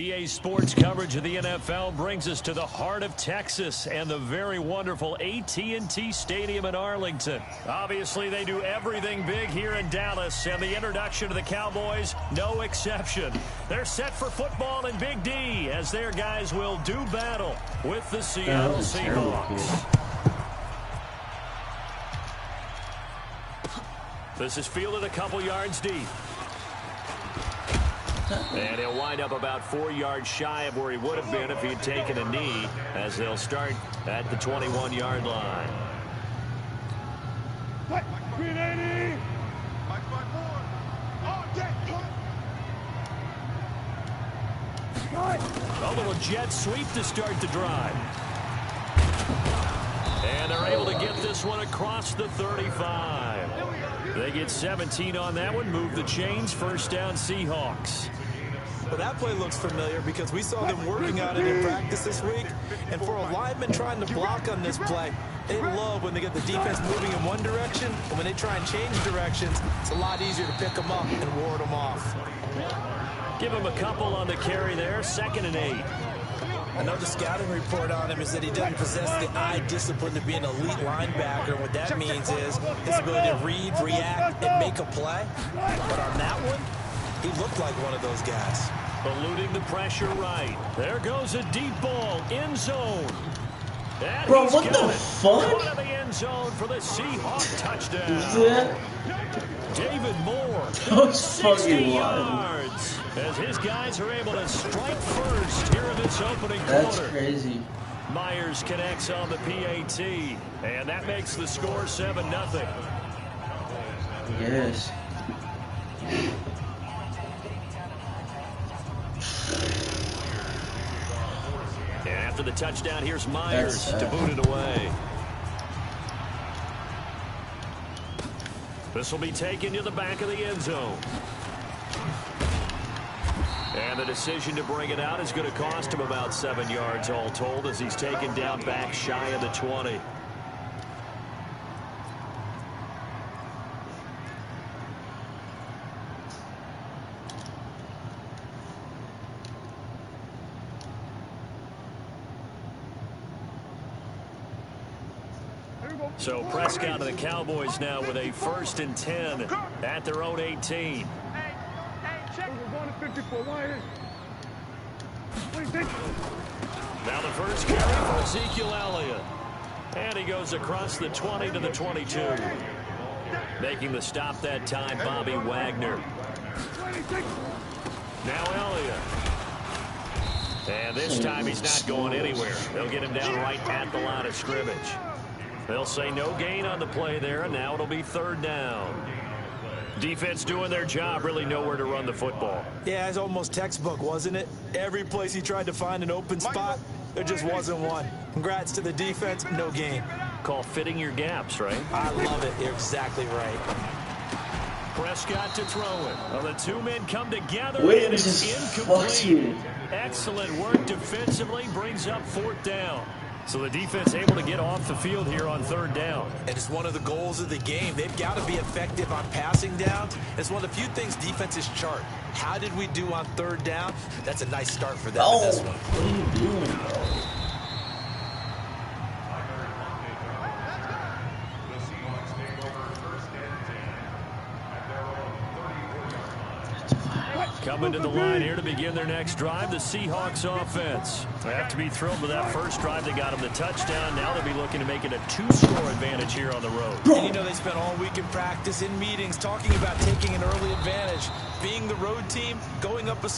EA Sports coverage of the NFL brings us to the heart of Texas and the very wonderful AT&T Stadium in Arlington. Obviously, they do everything big here in Dallas, and the introduction to the Cowboys, no exception. They're set for football in Big D as their guys will do battle with the Seattle Seahawks. This is fielded a couple yards deep. And he'll wind up about 4 yards shy of where he would have been if he'd taken a knee, as they'll start at the 21-yard line. A little jet sweep to start the drive. And they're able to get this one across the 35. They get 17 on that one, move the chains, first down Seahawks. Well, that play looks familiar because we saw them working on it in practice this week. And for a lineman trying to block on this play, they love when they get the defense moving in one direction. And when they try and change directions, it's a lot easier to pick them up and ward them off. Give him a couple on the carry there, 2nd and 8. Another scouting report on him is that he doesn't possess the eye discipline to be an elite linebacker. What that means is his ability to read, react, and make a play. But on that one, he looked like one of those guys. Eluding the pressure right. There goes a deep ball, end zone. And bro, what the fuck? Out of the end zone for the Seahawks touchdown. David Moore, that was 60 fucking yards. As his guys are able to strike first here in this opening quarter. That's crazy. Myers connects on the PAT, and that makes the score 7-0. Yes. And after the touchdown, here's Myers to boot it away. This will be taken to the back of the end zone. And the decision to bring it out is going to cost him about 7 yards all told as he's taken down back shy of the 20. So Prescott and the Cowboys now with a 1st and 10 at their own 18. Now the first carry for Ezekiel Elliott. And he goes across the 20 to the 22. Making the stop that time, Bobby Wagner. Now Elliott. And this time he's not going anywhere. They'll get him down right at the line of scrimmage. They'll say no gain on the play there, and now it'll be 3rd down. Defense doing their job, really nowhere to run the football. Yeah, it's almost textbook, wasn't it? Every place he tried to find an open spot, there just wasn't one. Congrats to the defense, no gain. Call fitting your gaps, right? I love it. You're exactly right. Prescott to throw it. Well, the two men come together, Wait, and it's incomplete. Excellent work defensively, brings up 4th down. So the defense able to get off the field here on 3rd down. And it's one of the goals of the game. They've got to be effective on passing downs. It's one of the few things defenses chart. How did we do on 3rd down? That's a nice start for them in this one. What are you doing, bro? Coming to the line here to begin their next drive, the Seahawks offense. They have to be thrilled with that first drive. They got them the touchdown. Now they'll be looking to make it a 2-score advantage here on the road. And you know they spent all week in practice, in meetings, talking about taking an early advantage. Being the road team, going up a...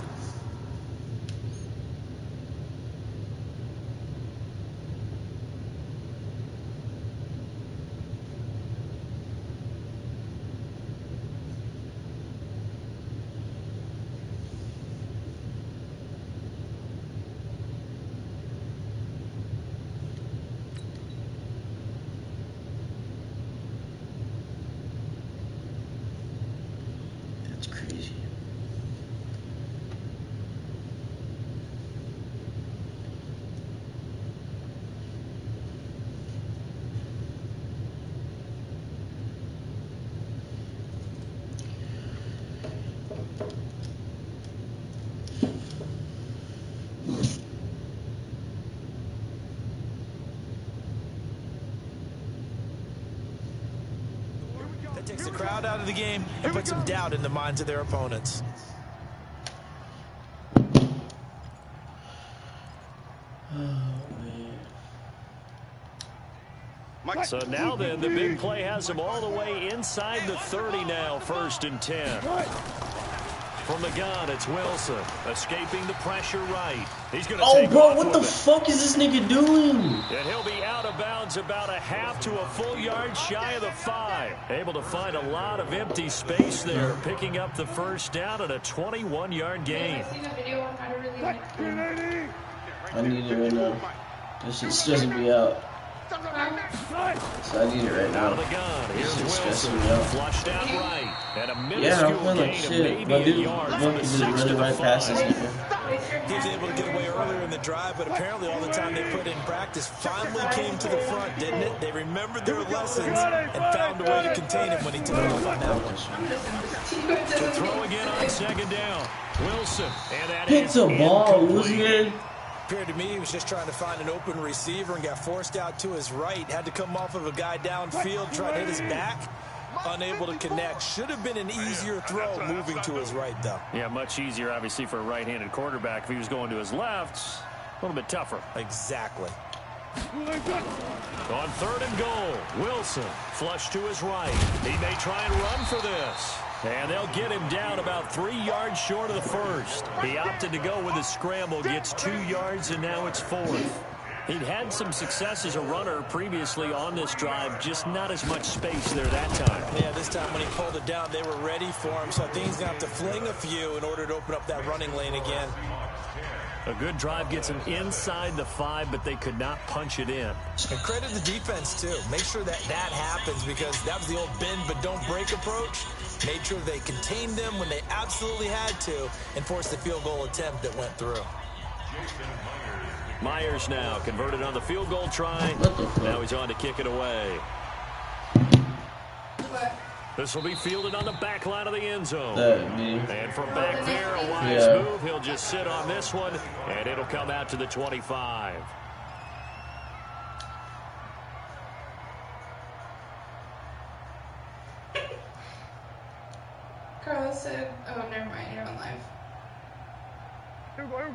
takes the crowd out of the game and puts some doubt in the minds of their opponents. So now then, the big play has him all the way inside the 30 now, 1st and 10. From the gun, it's Wilson, escaping the pressure right. He's going to take bro, off what the with it. fuck is this nigga doing? And he'll be out of bounds about a half to a full yard shy of the 5. Able to find a lot of empty space there, picking up the 1st down at a 21-yard gain. I need it right now. This shit's stressing me out. So I need it right now. Out of the gun, here's Wilson, flushed out right, and a Yeah, I'm minuscule feeling like gain of shit. maybe My dude a yard from fucking the just 6 to running the right past this 5. nigga. He was able to get away earlier in the drive, but apparently all the time they put in practice finally came to the front, didn't it? They remembered their lessons and found a way to contain him when he took off on that one. To throw again on 2nd down. Wilson, and that Pick is the ball, incomplete. Wilson. Appeared to me he was just trying to find an open receiver and got forced out to his right. Had to come off of a guy downfield, try to hit his back. Unable to connect. Should have been an easier throw moving to his right, though. Yeah, much easier, obviously, for a right-handed quarterback. If he was going to his left, a little bit tougher. Exactly. On 3rd and goal, Wilson flush to his right. He may try and run for this. And they'll get him down about 3 yards short of the 1st. He opted to go with a scramble, gets 2 yards, and now it's 4th. He'd had some success as a runner previously on this drive, just not as much space there that time. Yeah, this time when he pulled it down, they were ready for him, so I think he's going to have to fling a few in order to open up that running lane again. A good drive gets him inside the 5, but they could not punch it in. And credit the defense, too. Make sure that happens, because that was the old bend but don't break approach. Made sure they contained them when they absolutely had to and forced the field goal attempt that went through. Myers now converted on the field goal try. Now he's on to kick it away. This will be fielded on the back line of the end zone. And from back there, a wise move. He'll just sit on this one, and it'll come out to the 25. Carlos said, oh, never mind, you're on live.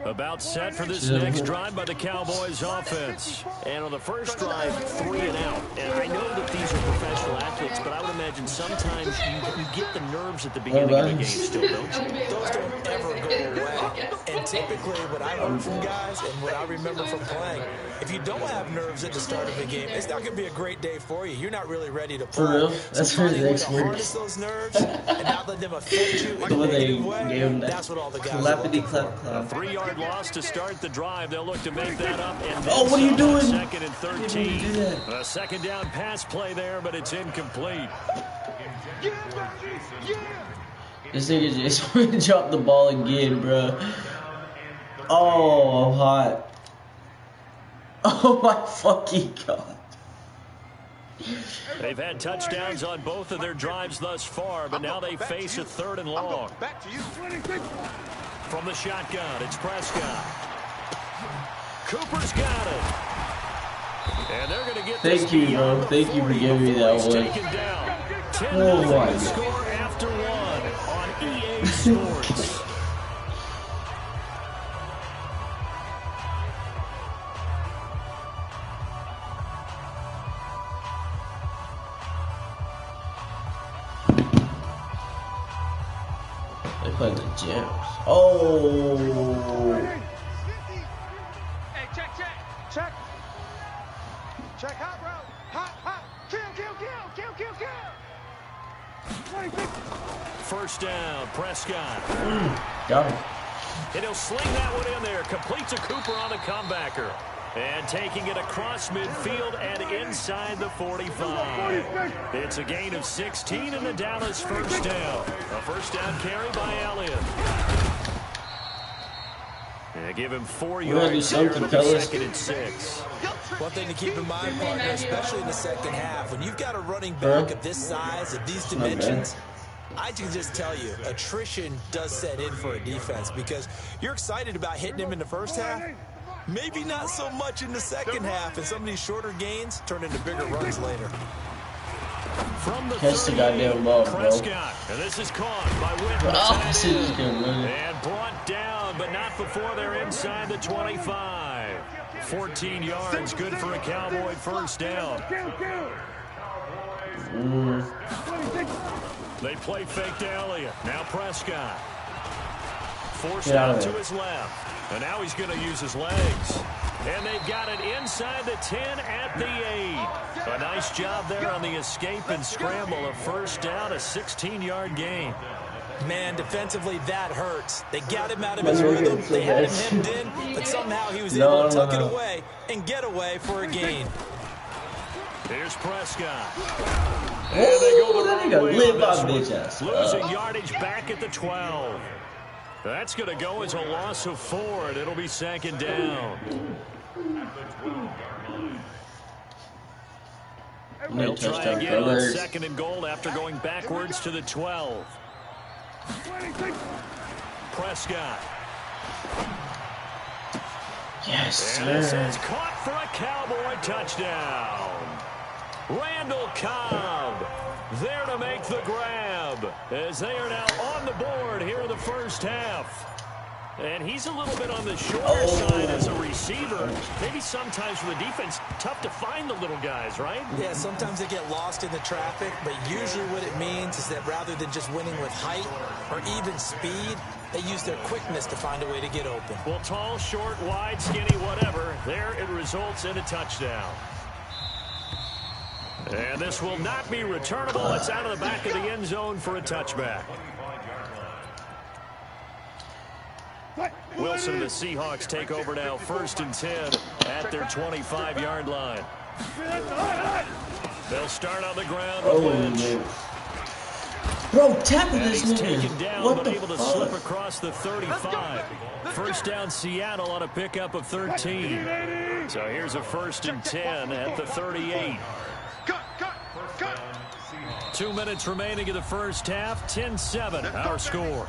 About set for this next drive by the Cowboys offense. And on the first drive, 3 and out. And I know that these are professional athletes, but I would imagine sometimes you get the nerves at the beginning of a game still, don't you? Those don't ever go away. And typically what I learned from guys and what I remember from playing, if you don't have nerves at the start of a game, it's not going to be a great day for you. You're not really ready to play. For real? That's so really to harness those nerves and not let them affect you in a negative way, that's what all the guys are looking for. A 3-yard loss to start the drive. They'll look to make that up. And what are you doing? 2nd and 13. A 2nd down pass play there, but it's incomplete. This nigga just dropped the ball again, bro. Oh, I'm hot. Oh my fucking god. They've had touchdowns on both of their drives thus far, but now they face a 3rd and long. From the shotgun, it's Prescott. Cooper's got it. And they're going to get this. Thank you, bro. Thank you for giving me that one. Taken down. 10 Oh my to score after 1 on EA Sports. They playing the Gems. Oh. Hey, check. Check hot, bro. Hot. Kill. 1st down, Prescott. Got him. And he'll sling that one in there. Complete to Cooper on the comebacker. And taking it across midfield and inside the 45. It's a gain of 16 in the Dallas 1st down. A 1st down carry by Elliott. And give him 4 yards there for the 2nd and 6. One thing to keep in mind, partner, especially in the second half, when you've got a running back of this size, of these dimensions, I can just tell you, attrition does set in for a defense because you're excited about hitting him in the first half. Maybe not so much in the second half, and some of these shorter gains turn into bigger runs later. From the Catch the goddamn ball, bro. Prescott. And this is caught by Whitman. Oh, see, he's gonna run it. And brought down, but not before they're inside the 25. 14 yards, good for a Cowboy first down. They play fake to Elliott. Now Prescott. Forced out to his left. And now he's going to use his legs. And they've got it inside the 10 at the 8. A nice job there on the escape and scramble. A first down, a 16-yard gain. Man, defensively, that hurts. They got him out of his rhythm. They had him hemmed in, but somehow he was able to tuck it away and get away for a gain. Here's Prescott. And they go the wrong way on this one. Losing yardage back at the 12. That's going to go as a loss of 4, and it'll be second down. They'll try again on second and goal after going backwards to the 12. Prescott. Yes, sir. And this is caught for a Cowboy touchdown. Randall Cobb there to make the grab as they are now on the board here in the first half. And he's a little bit on the shorter side as a receiver. Maybe sometimes for the defense, tough to find the little guys, right? Yeah, sometimes they get lost in the traffic, but usually what it means is that rather than just winning with height or even speed, they use their quickness to find a way to get open. Well, tall, short, wide, skinny, whatever, there it results in a touchdown. And this will not be returnable. It's out of the back of the end zone for a touchback. Wilson and the Seahawks take over now, 1st and 10 at their 25-yard line. They'll start on the ground with Lynch. Bro, tackle this nigga. nigga. Taken down, what but the able to fuck? slip across the 35. First down Seattle on a pickup of 13. So here's a 1st and 10 at the 38. 2 minutes remaining in the first half. 10-7, our score.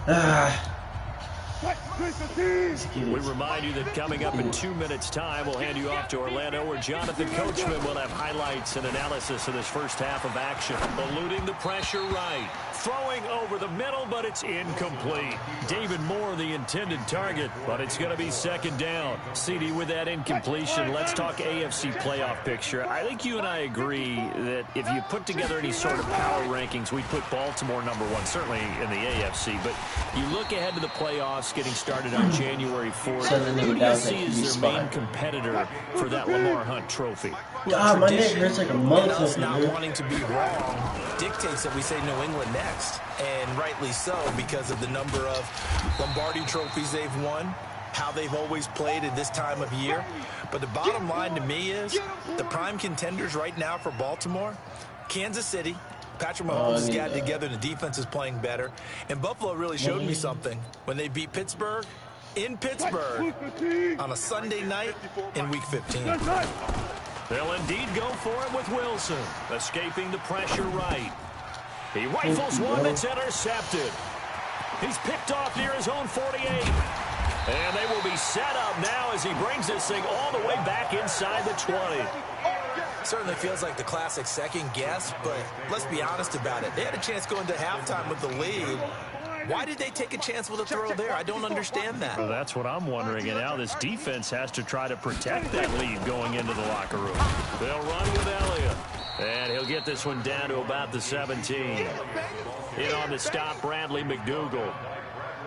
We remind you that coming up in 2 minutes' time, we'll hand you off to Orlando, where Jonathan Coachman will have highlights and analysis of this first half of action. Eluding the pressure right. Throwing over the middle, but it's incomplete. David Moore, the intended target, but it's going to be second down. CD, with that incompletion, let's talk AFC playoff picture. I think you and I agree that if you put together any sort of power rankings, we'd put Baltimore #1, certainly in the AFC. But you look ahead to the playoffs getting started on January 4th. Who do you see as their main competitor for that Lamar Hunt trophy? God, my neck hurts like a motherfucker. Not wanting to be wrong dictates that we say New England next, and rightly so, because of the number of Lombardi trophies they've won, how they've always played at this time of year. But the bottom line to me is the prime contenders right now for Baltimore, Kansas City. Patrick Mahomes has gotten together and the defense is playing better. And Buffalo really showed me something when they beat Pittsburgh in Pittsburgh on a Sunday night in Week 15. They'll indeed go for it with Wilson, escaping the pressure right. He rifles one that's intercepted. He's picked off near his own 48. And they will be set up now as he brings this thing all the way back inside the 20. Certainly feels like the classic second guess, but let's be honest about it. They had a chance going to halftime with the lead. Why did they take a chance with a throw there? I don't understand that. Well, that's what I'm wondering. And now this defense has to try to protect that lead going into the locker room. They'll run with Elliott. And he'll get this one down to about the 17. In on the stop, Bradley McDougal.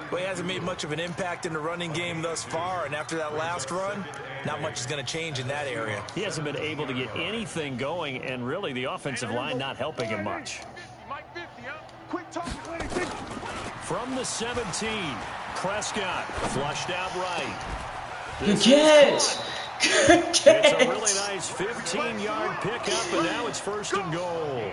Well, he hasn't made much of an impact in the running game thus far, and after that last run, not much is going to change in that area. He hasn't been able to get anything going, and really the offensive line not helping him much. From the 17, Prescott flushed out right. Good catch! Good catch! It's a really nice 15-yard pickup, and now it's 1st and goal.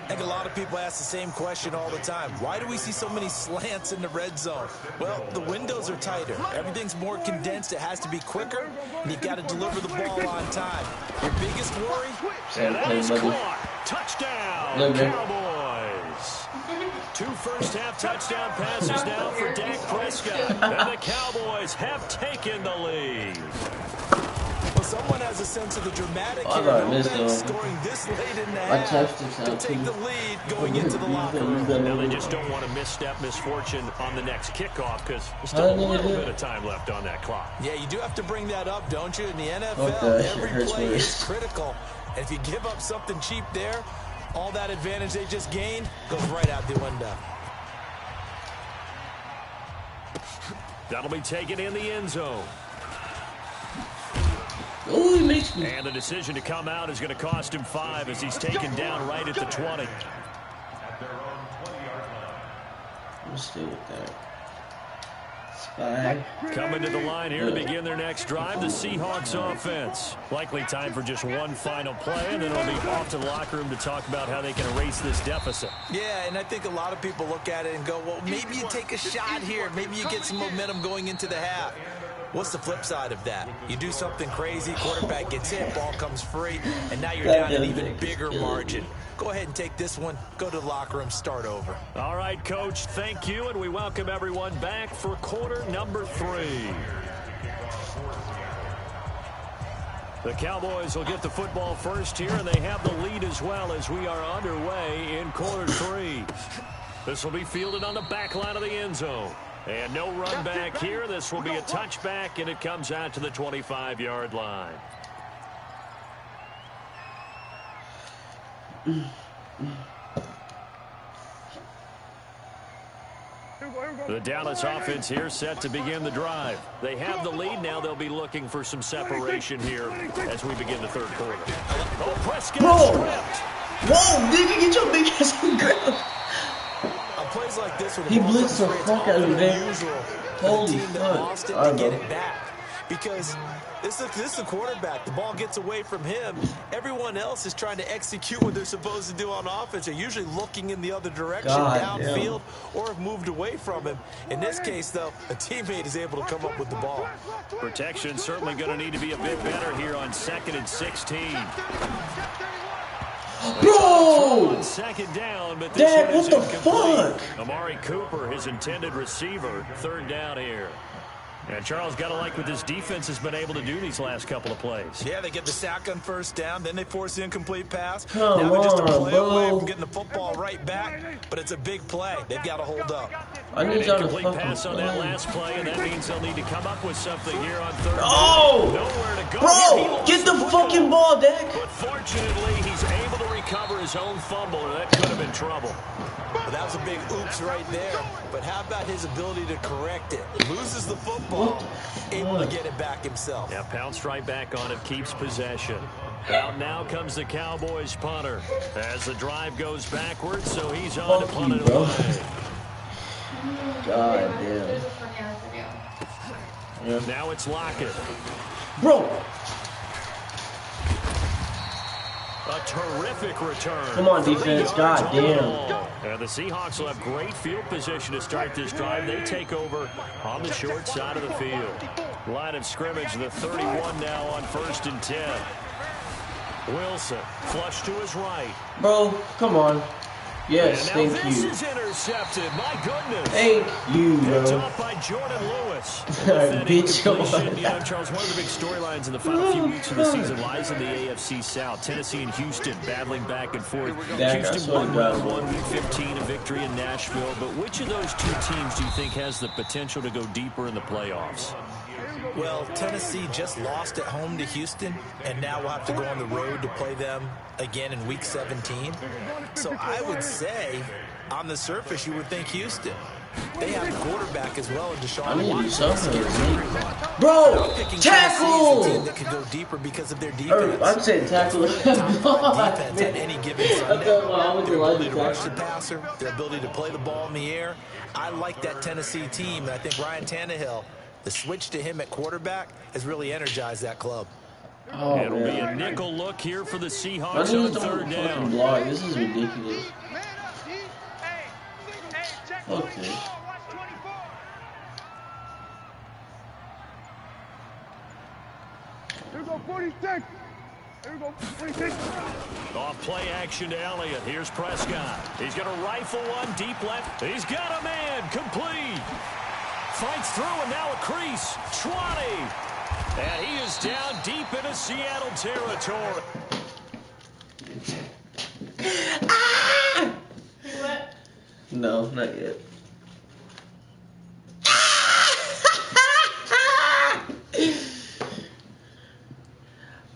I think a lot of people ask the same question all the time. Why do we see so many slants in the red zone? Well, the windows are tighter. Everything's more condensed. It has to be quicker, and you've got to deliver the ball on time. Your biggest worry? And that is caught. Touchdown, Cowboys. 2 first-half touchdown passes now for Dak Prescott. And the Cowboys have taken the lead. Well, someone has a sense of the dramatic I here. missed him. Scoring this late in the I half touched it to out take too. the lead going into the locker room. Now they just don't want to misstep misfortune on the next kickoff because there's still a little bit of time left on that clock. Yeah, you do have to bring that up, don't you? In the NFL, every play is critical. And if you give up something cheap there, all that advantage they just gained goes right out the window. That'll be taken in the end zone. Oh, he makes me. And the decision to come out is going to cost him 5 as he's taken down right at the 20. We'll stay with that. Spy. Coming to the line here to begin their next drive, the Seahawks offense. Likely time for just one final play, and then it'll be off to the locker room to talk about how they can erase this deficit. Yeah, and I think a lot of people look at it and go, well, maybe you take a shot here. Maybe you get some momentum going into the half. What's the flip side of that? You do something crazy, quarterback gets hit, ball comes free, and now you're down an even bigger margin. Go ahead and take this one, go to the locker room, start over. All right, Coach, thank you, and we welcome everyone back for quarter number 3. The Cowboys will get the football first here, and they have the lead as well as we are underway in quarter 3. This will be fielded on the back line of the end zone. And no run back here. This will be a touchback, and it comes out to the 25-yard line. The Dallas offense here set to begin the drive. They have the lead. Now they'll be looking for some separation here as we begin the third quarter. Oh, Prescott stripped. Whoa, nigga, get your big ass on the ground. Plays like this with he blitzed the fuck out of me, man. Holy fuck. To get it back. Because this is a quarterback. The ball gets away from him. Everyone else is trying to execute what they're supposed to do on offense. They're usually looking in the other direction, downfield, or have moved away from him. In this case, though, a teammate is able to come up with the ball. Protection certainly going to need to be a bit better here on 2nd and 16. Bro! Second down, but Dad, what the fuck? Amari Cooper, his intended receiver, 3rd down here. And Charles, got to like what this defense has been able to do these last couple of plays. Yeah, they get the sack on 1st down, then they force the incomplete pass. Come now they're just a on, play bro. away from getting the football right back, but it's a big play. They've got to hold up. I need y'all to fucking pass on that last play, and that means they'll need to come up with something here on 3rd down. Oh! Nowhere to go. Bro, get the fucking ball, Dak. But fortunately, he's able to recover his own fumble, and that could have been trouble. Well, that was a big oops right there. But how about his ability to correct it? Loses the football, able to get it back himself. Yeah, pounced right back on it, keeps possession. Out now comes the Cowboys punter as the drive goes backwards, so he's on to punt it away. God damn. Yeah. Now it's Lockett. Bro. A terrific return. Come on, defense. God damn. And the Seahawks will have great field position to start this drive. They take over on the short side of the field. Line of scrimmage, the 31 now on 1st and 10. Wilson, flush to his right. Bro, come on. Yes, thank this you. Is intercepted. My goodness. Thank you, bro. Picked off by Jordan Lewis. Bitch, you know, Charles, one of the big storylines in the final few weeks of the season lies in the AFC South. Tennessee and Houston battling back and forth. Houston won round 1, week 15, a victory in Nashville. But which of those two teams do you think has the potential to go deeper in the playoffs? Well, Tennessee just lost at home to Houston, and now we'll have to go on the road to play them again in Week 17. So I would say, on the surface, you would think Houston. They have a quarterback as well, and Deshaun Watson. Bro, tackle! Team that could go deeper because of their defense. I'm saying tackle. Defense at any given Sunday. Their ability to rush the passer, their ability to play the ball in the air. I like that Tennessee team, and I think Ryan Tannehill, the switch to him at quarterback, has really energized that club. Oh, it'll man. be a nickel look here for the Seahawks on 3rd down. Block. This is ridiculous. Okay. Here we go, 46. Here we go, 46. Off play action to Elliott. Here's Prescott. He's going to rifle one deep left. He's got a man. Complete. Fights through, and now a crease. 20. And he is down deep into Seattle territory. Ah! What? No, not yet.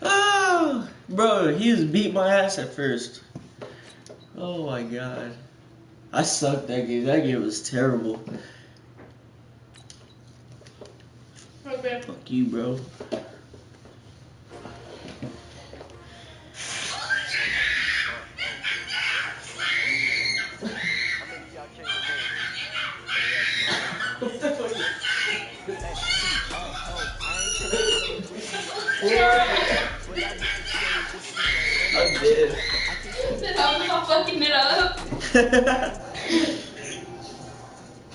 Oh, bro, he just beat my ass at first. Oh my god. I sucked that game. That game was terrible. Okay. Fuck you, bro. I'm dead. I'm not fucking it up.